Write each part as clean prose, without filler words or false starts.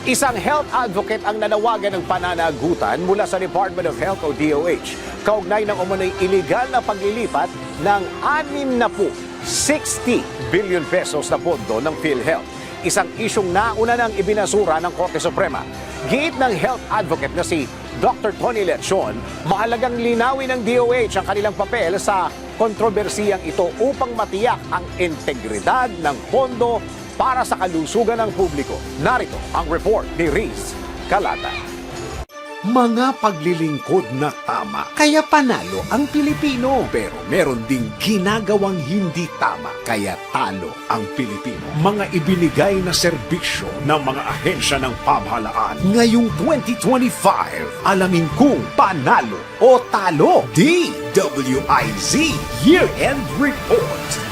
Isang health advocate ang nanawagan ng pananagutan mula sa Department of Health o DOH kaugnay ng umunoy iligal na paglilipat ng 60 billion pesos na pondo ng PhilHealth. Isang isyong nauna nang ibinasura ng Korte Suprema. Giit ng health advocate na si Dr. Tony Lechon, mahalagang linawin ng DOH ang kanilang papel sa kontrobersiyang ito upang matiyak ang integridad ng pondo para sa kalusugan ng publiko. Narito ang report ni Riz Calata. Mga paglilingkod na tama, kaya panalo ang Pilipino. Pero meron ding ginagawang hindi tama, kaya talo ang Pilipino. Mga ibinigay na serbisyo ng mga ahensya ng pamahalaan. Ngayong 2025, alamin kung panalo o talo. DWIZ Year-End Report.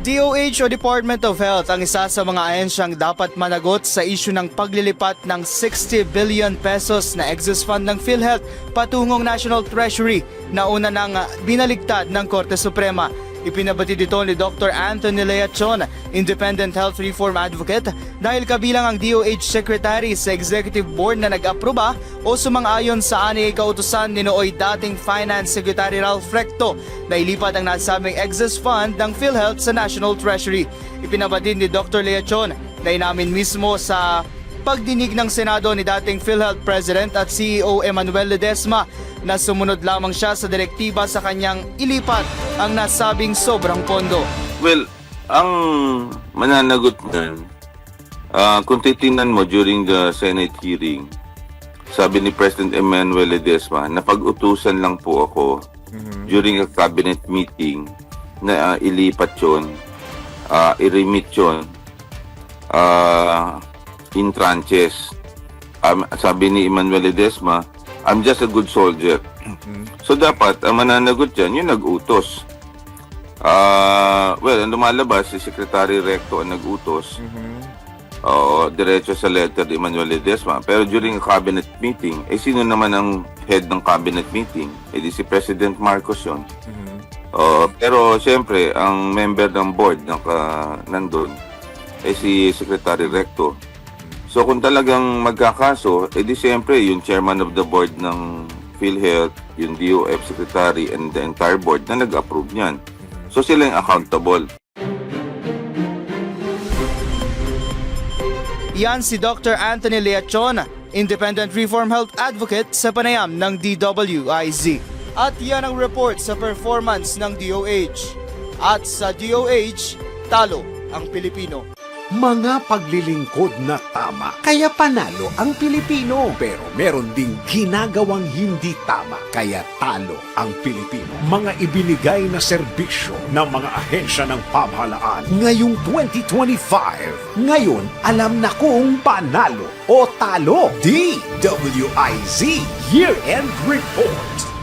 DOH o Department of Health ang isa sa mga ahensyang dapat managot sa isyu ng paglilipat ng 60 billion pesos na excess fund ng PhilHealth patungong National Treasury na una nang binaligtad ng Korte Suprema. Ipinabatid ito ni Dr. Anthony Leachon, Independent Health Reform Advocate, dahil kabilang ang DOH Secretary sa Executive Board na nag-aproba o sumang-ayon sa ani kautusan ni nooy dating Finance Secretary Ralph Recto na ilipat ang nasabing excess fund ng PhilHealth sa National Treasury. Ipinabatid ni Dr. Leachon na inamin mismo sa pagdinig ng Senado ni dating PhilHealth President at CEO Emmanuel Ledesma na sumunod lamang siya sa direktiba sa kanyang ilipat ang nasabing sobrang pondo. Well, ang mananagot niyan, kung titingnan mo during the Senate hearing, sabi ni President Emmanuel Ledesma, napag-utusan lang po ako during a cabinet meeting na ilipat yun, i-remit yun in tranches. Sabi ni Emmanuel Ledesma, I'm just a good soldier. So dapat, ang mananagot dyan, yung nag-utos. Well, ang lumalabas, si Secretary Recto ang nag-utos. Diretso sa letter ni Emmanuel Ledesma. Pero during a cabinet meeting, sino naman ang head ng cabinet meeting? Di si President Marcos yun. Pero siyempre, ang member ng board nandun, si Secretary Recto. So kung talagang magkakaso, di siyempre yung chairman of the board ng PhilHealth, yung DOF secretary and the entire board na nag-approve niyan. So sila yung accountable. Yan si Dr. Anthony Leachon, Independent Reform Health Advocate sa panayam ng DWIZ. At yan ang report sa performance ng DOH. At sa DOH, talo ang Pilipino. Mga paglilingkod na tama, kaya panalo ang Pilipino. Pero meron ding ginagawang hindi tama, kaya talo ang Pilipino. Mga ibinigay na serbisyo ng mga ahensya ng pamahalaan. Ngayong 2025, ngayon alam na kung panalo o talo. DWIZ Year-End Report.